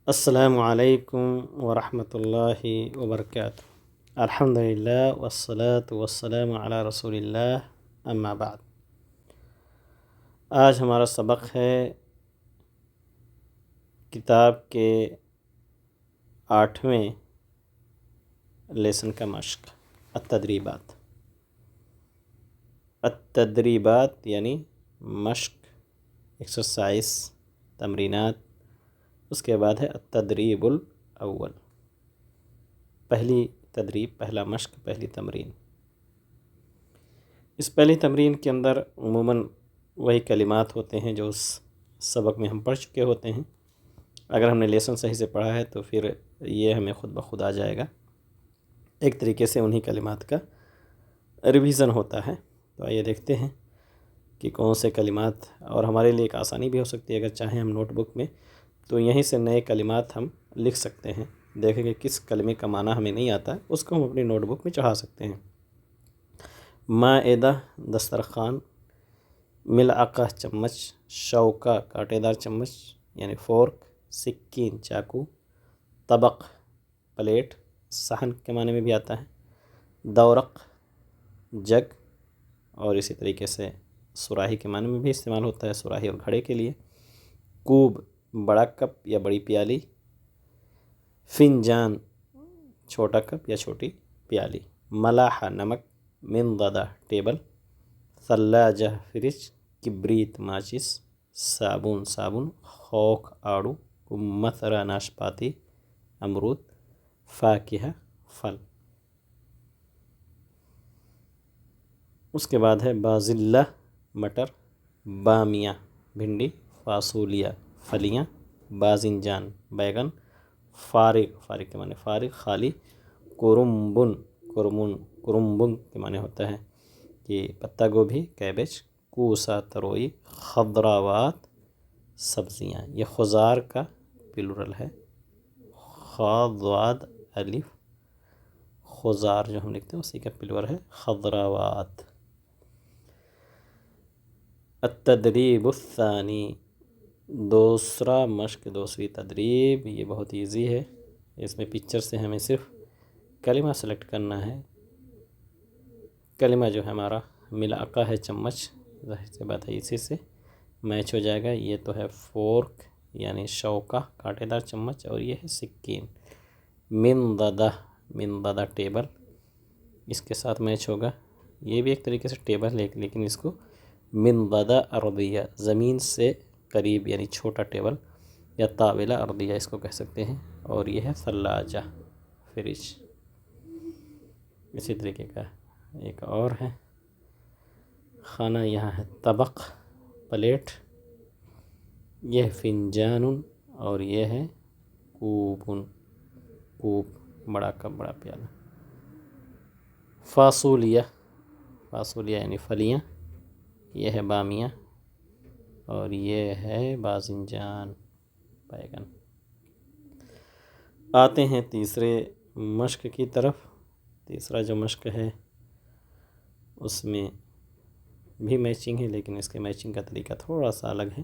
السلام علیکم ورحمۃ اللہ وبرکاتہ۔ الحمدللہ والصلاة والسلام علی رسول اللہ، اما بعد۔ آج ہمارا سبق ہے کتاب کے 8ویں لیسن کا مشق، التدریبات۔ التدریبات یعنی مشق، ایکسرسائز، تمرینات۔ اس کے بعد ہے التدریب الاول، پہلی تدریب، پہلا مشق، پہلی تمرین۔ اس پہلی تمرین کے اندر عموماً وہی کلمات ہوتے ہیں جو اس سبق میں ہم پڑھ چکے ہوتے ہیں۔ اگر ہم نے لیسن صحیح سے پڑھا ہے تو پھر یہ ہمیں خود بخود آ جائے گا۔ ایک طریقے سے انہی کلمات کا ریویژن ہوتا ہے۔ تو آئیے دیکھتے ہیں کہ کون سے کلمات، اور ہمارے لیے ایک آسانی بھی ہو سکتی ہے اگر چاہیں ہم نوٹ بک میں تو یہیں سے نئے کلمات ہم لکھ سکتے ہیں۔ دیکھیں کہ کس کلمے کا معنی ہمیں نہیں آتا ہے، اس کو ہم اپنی نوٹ بک میں چڑھا سکتے ہیں۔ مائدہ دسترخوان، ملعقہ چمچ، شوکہ کانٹے دار چمچ یعنی فورک، سکین چاقو، طبق پلیٹ، صحن کے معنی میں بھی آتا ہے، دورق جگ، اور اسی طریقے سے سراہی کے معنی میں بھی استعمال ہوتا ہے، سراہی اور گھڑے کے لیے، کوب بڑا کپ یا بڑی پیالی، فنجان چھوٹا کپ یا چھوٹی پیالی، ملاحہ نمک، منضدہ ٹیبل، ثلاجہ فریج، کبریت ماچس، صابن صابن، خوخ آڑو، کمثرہ ناشپاتی امرود، فاکہہ پھل۔ اس کے بعد ہے بازلہ مٹر، بامیہ بھنڈی، فاصولیہ پھلیاں، باذنجان بیگن، فارغ فارغ کے معنی فارغ خالی، کرمبن کرمبن کے معنی ہوتا ہے کہ پتہ گوبھی کیبج، کوسہ تروئی، خضراوات سبزیاں۔ یہ خضار کا پلورل ہے، خاضاد الف، خضار جو ہم لکھتے ہیں اسی کا پلور ہے خضراوات۔ التدریب الثانی، دوسرا مشق، دوسری تدریب۔ یہ بہت ایزی ہے، اس میں پکچر سے ہمیں صرف کلمہ سلیکٹ کرنا ہے۔ کلمہ جو ہے ہمارا ملعقہ ہے چمچ، ظاہر سی بات ہے اسی سے میچ ہو جائے گا۔ یہ تو ہے فورک یعنی شوکہ کانٹے دار چمچ، اور یہ ہے سکین۔ منضدہ ٹیبل، اس کے ساتھ میچ ہوگا۔ یہ بھی ایک طریقے سے ٹیبل ہے لیکن اس کو منضدہ ارضیہ، زمین سے قریب یعنی چھوٹا ٹیبل، یا طاولہ ارضیہ اس کو کہہ سکتے ہیں۔ اور یہ ہے ثلاجہ فریج۔ اسی طریقے کا ایک اور ہے کھانا، یہاں ہے طبق پلیٹ، یہ فنجان، اور یہ ہے کوب بڑا کپ بڑا پیالہ۔ فاصولیہ یعنی پھلیاں، یہ ہے بامیہ، اور یہ ہے باذنجان بیگن۔ آتے ہیں تیسرے مشق کی طرف۔ تیسرا جو مشق ہے اس میں بھی میچنگ ہے لیکن اس کے میچنگ کا طریقہ تھوڑا سا الگ ہے۔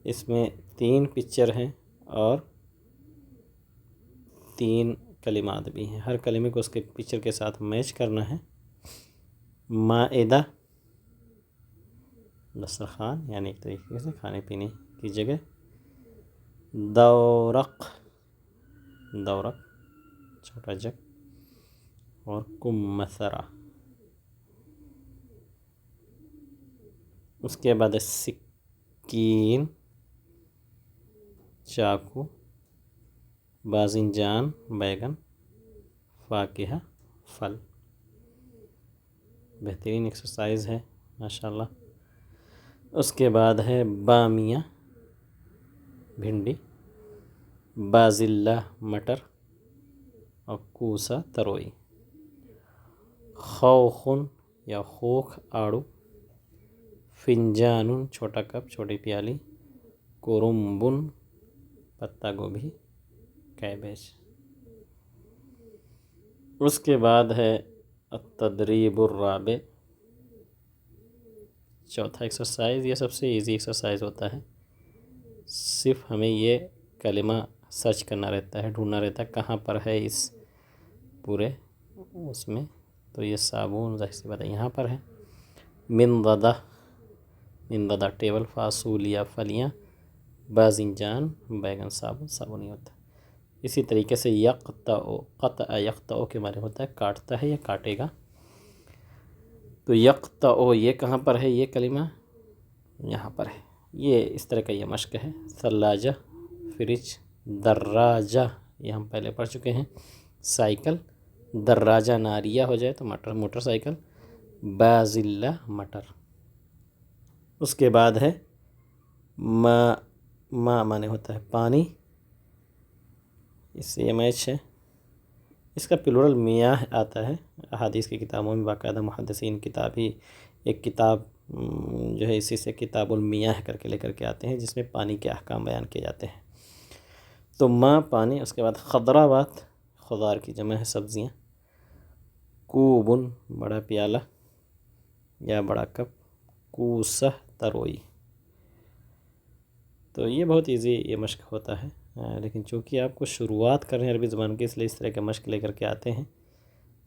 اس میں 3 پکچر ہیں اور 3 کلمات بھی ہیں، ہر کلمے کو اس کے پکچر کے ساتھ میچ کرنا ہے۔ مائدہ دسترخوان یعنی ایک طریقے سے کھانے پینے کی جگہ، دورق چھوٹا جگ، اور کمثرہ۔ اس کے بعد سکین چاقو، باذنجان بیگن، فاکہہ پھل۔ بہترین ایکسرسائز ہے ماشاءاللہ۔ اس کے بعد ہے بامیہ بھنڈی، بازلہ مٹر، اور کوسہ تروئی، خوخن یا خوخ آڑو، فنجان چھوٹا کپ چھوٹی پیالی، کرمبن پتہ گوبھی کیبج۔ اس کے بعد ہے التدریب الرابع، چوتھا ایکسرسائز۔ یہ سب سے ایزی ایکسرسائز ہوتا ہے، صرف ہمیں یہ کلمہ سرچ کرنا رہتا ہے، ڈھونڈنا رہتا ہے کہاں پر ہے اس پورے اس میں. تو یہ صابون ظاہر سی بات ہے یہاں پر ہے. منضدہ، منضدہ ٹیبل، فاصولیا پھلیاں، باذنجان بیگن، صابن، صابن نہیں ہوتا. اسی طریقے سے یقطع، قطع یقطع کے معنی ہوتا ہے کاٹتا ہے یا کاٹے گا. تو یقطع یہ کہاں پر ہے یہ کلمہ؟ یہاں پر ہے. یہ اس طرح کا یہ مشق ہے. ثلاجہ فریج، دراجہ یہ ہم پہلے پڑھ چکے ہیں. سائیکل، دراجہ ناریہ ہو جائے تو موٹر سائیکل. بازلہ مٹر. اس کے بعد ہے ما معنی ہوتا ہے پانی. اس سے یہ میچ ہے. اس کا پلورل میاہ آتا ہے. احادیث کی کتابوں میں باقاعدہ محدثین کتاب ہی ایک کتاب جو ہے اسی سے کتاب المیاہ کر کے لے کر کے آتے ہیں جس میں پانی کے احکام بیان کیے جاتے ہیں. تو ماں پانی. اس کے بعد خضراوات، خضار کی جمع ہے سبزیاں. کوبن بڑا پیالہ یا بڑا کپ. کوسہ تروئی. تو یہ بہت ایزی یہ مشق ہوتا ہے، لیکن چونکہ آپ کو شروعات کر رہے ہیں عربی زبان کی اس لیے اس طرح کے مشق لے کر کے آتے ہیں.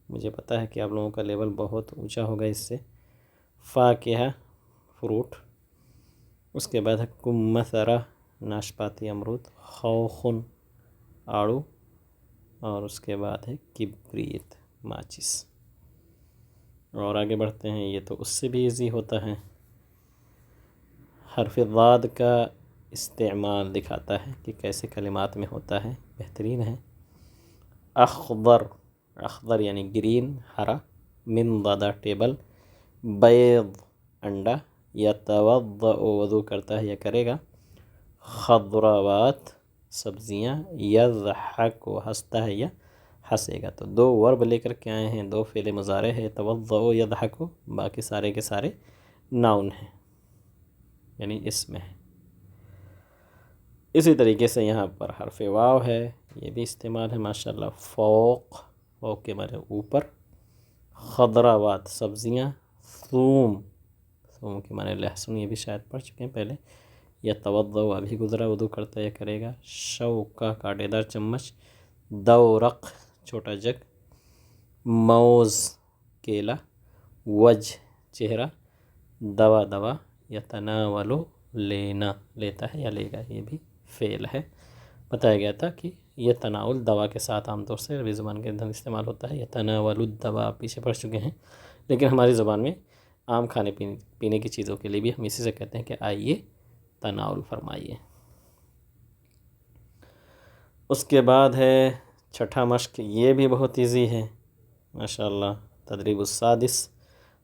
مجھے پتہ ہے کہ آپ لوگوں کا لیول بہت اونچا ہوگا اس سے. فاکہہ فروٹ. اس کے بعد ہے کمثرہ ناشپاتی امرود. خوخن آڑو. اور اس کے بعد ہے کبریت ماچس. اور آگے بڑھتے ہیں. یہ تو اس سے بھی ایزی ہوتا ہے. حرف ضاد کا استعمال دکھاتا ہے کہ کیسے کلمات میں ہوتا ہے. بہترین ہے. اخضر، اخضر یعنی گرین ہرا. منضدہ ٹیبل. بیض انڈا. یتوضأ وضو کرتا ہے یا کرے گا. خضراوات سبزیاں. یضحک ہنستا ہے یا ہنسے گا. تو دو ورب لے کر کے آئے ہیں، دو فعل مضارع ہے یتوضأ یضحک، باقی سارے کے سارے ناؤن ہیں یعنی اسم ہے. اسی طریقے سے یہاں پر حرف واو ہے، یہ بھی استعمال ہے ماشاءاللہ. فوق، فوق کے معنی اوپر. خضراوات سبزیاں. ثوم، ثوم کے معنی لہسن، یہ بھی شاید پڑھ چکے ہیں پہلے. یتوضأ ابھی گزرا، وضو کرتا ہے یا کرے گا. شوکہ کانٹے دار چمچ. دورق چھوٹا جگ. موز کیلا. وجہ چہرہ. دوا دوا. یتناول لینا لیتا ہے یا لے گا، یہ بھی فعل ہے. بتایا گیا تھا کہ یہ تناول دوا کے ساتھ عام طور سے عربی زبان کے اندر استعمال ہوتا ہے. یتناول الدوا پیچھے پڑھ چکے ہیں، لیکن ہماری زبان میں عام کھانے پینے کی چیزوں کے لیے بھی ہم اسی سے کہتے ہیں کہ آئیے تناول فرمائیے. اس کے بعد ہے چھٹا مشق. یہ بھی بہت ایزی ہے ماشاءاللہ. تدریب السادس.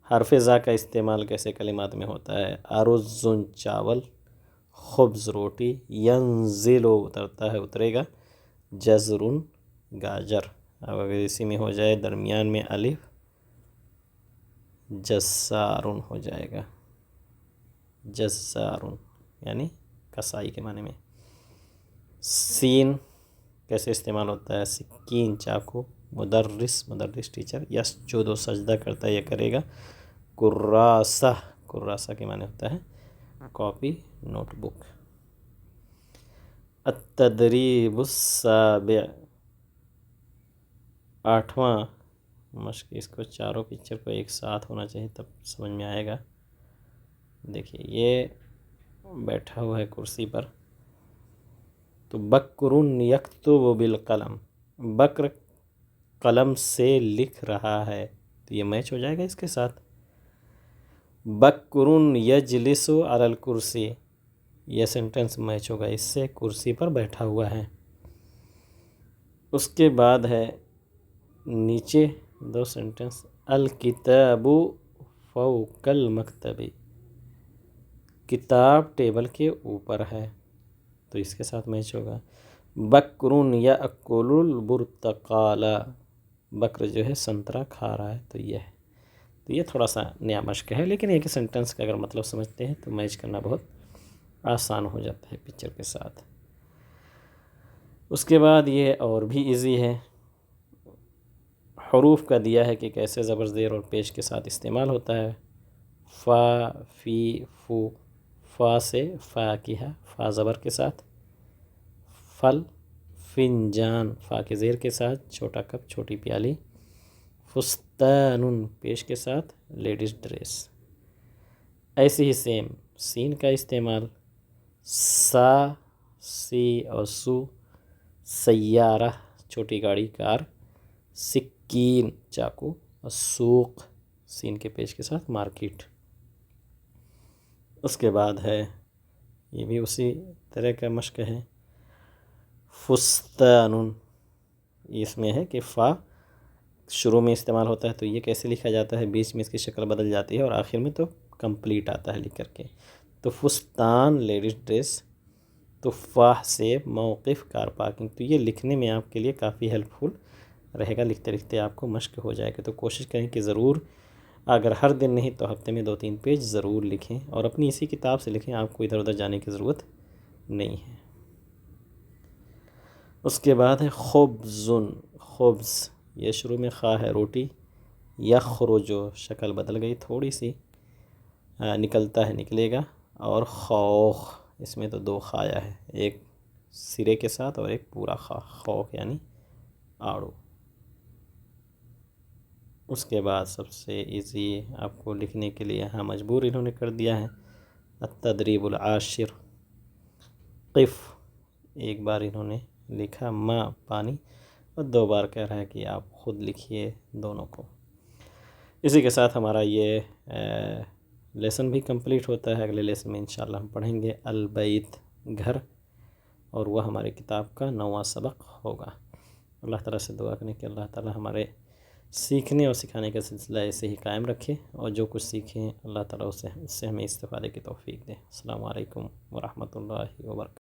حرف زا کا استعمال کیسے کلمات میں ہوتا ہے. ارز چاول. خبز روٹی. ینزل اترتا ہے اترے گا. جزر گاجر. اب اگر اسی میں ہو جائے درمیان میں الف، جزار ہو جائے گا. جزار یعنی کسائی کے معنی میں. سین کیسے استعمال ہوتا ہے. سکین چاقو. مدرس، مدرس ٹیچر. یسجد و سجدہ کرتا ہے یا کرے گا. کراسہ، کراسہ کے معنی ہوتا ہے کاپی، نوٹ بک. التدریب السابع، آٹھواں مشق. اس کو چاروں پکچر کو ایک ساتھ ہونا چاہیے تب سمجھ میں آئے گا. دیکھیے یہ بیٹھا ہوا ہے کرسی پر. تو بکر یکتب بالقلم. بکر قلم سے لکھ رہا ہے، تو یہ میچ ہو جائے گا اس کے ساتھ. بکر یجلس علی الکرسی، یہ سینٹنس میچ ہوگا اس سے، کرسی پر بیٹھا ہوا ہے. اس کے بعد ہے نیچے دو سینٹنس. الکتاب فوق المکتب، کتاب ٹیبل کے اوپر ہے، تو اس کے ساتھ میچ ہوگا. بکر یاکل البرتقال، بکر جو ہے سنترا کھا رہا ہے، تو یہ ہے. تو یہ تھوڑا سا نیا مشق ہے، لیکن ایک سینٹنس کا اگر مطلب سمجھتے ہیں تو میچ کرنا بہت آسان ہو جاتا ہے پکچر کے ساتھ. اس کے بعد یہ اور بھی ایزی ہے. حروف کا دیا ہے کہ کیسے زبر زیر اور پیش کے ساتھ استعمال ہوتا ہے. فا، فی، فو. فا سے فاکہہ، فا زبر کے ساتھ، پھل، فنجان، فا کے زیر کے ساتھ، چھوٹا کپ، چھوٹی پیالی، فستان پیش کے ساتھ، لیڈیز ڈریس۔ ایسے ہی سیم سین کا استعمال، سا، سی اور سو، سیارہ چھوٹی گاڑی کار، سکین چاقو، اور سوق سین کے پیش کے ساتھ مارکیٹ۔ اس کے بعد ہے، یہ بھی اسی طرح کا مشق ہے، فستان، اس میں ہے کہ فا شروع میں استعمال ہوتا ہے تو یہ کیسے لکھا جاتا ہے، بیچ میں اس کی شکل بدل جاتی ہے اور آخر میں تو کمپلیٹ آتا ہے لکھ کر کے۔ تو فستان لیڈیز ڈریس، تو فاہ سے موقف کار پارکنگ۔ تو یہ لکھنے میں آپ کے لیے کافی ہیلپ فل رہے گا، لکھتے لکھتے آپ کو مشق ہو جائے گا۔ تو کوشش کریں کہ ضرور، اگر ہر دن نہیں تو ہفتے میں 2-3 پیج ضرور لکھیں، اور اپنی اسی کتاب سے لکھیں، آپ کو ادھر ادھر جانے کی ضرورت نہیں ہے۔ اس کے بعد ہے خبزن، خبز، یہ شروع میں خا ہے، روٹی، یخرج، شکل بدل گئی تھوڑی سی، نکلتا ہے، نکلے گا، اور خوخ، اس میں تو 2 خایا ہے، ایک سرے کے ساتھ اور ایک پورا خا، خوخ یعنی آڑو۔ اس کے بعد سب سے ایزی آپ کو لکھنے کے لیے یہاں مجبور انہوں نے کر دیا ہے، التدریب العاشر، قف، ایک بار انہوں نے لکھا، ما پانی، اور 2 بار کہہ رہا ہے کہ آپ خود لکھیے دونوں کو۔ اسی کے ساتھ ہمارا یہ لیسن بھی کمپلیٹ ہوتا ہے۔ اگلے لیسن میں انشاءاللہ ہم پڑھیں گے البیت، گھر، اور وہ ہماری کتاب کا 9واں سبق ہوگا۔ اللہ تعالیٰ سے دعا کریں کہ اللہ تعالیٰ ہمارے سیکھنے اور سکھانے کا سلسلہ ایسے ہی قائم رکھے، اور جو کچھ سیکھیں اللہ تعالیٰ اس سے ہمیں استفادے کی توفیق دے۔ السلام علیکم ورحمۃ اللہ وبرکاتہ۔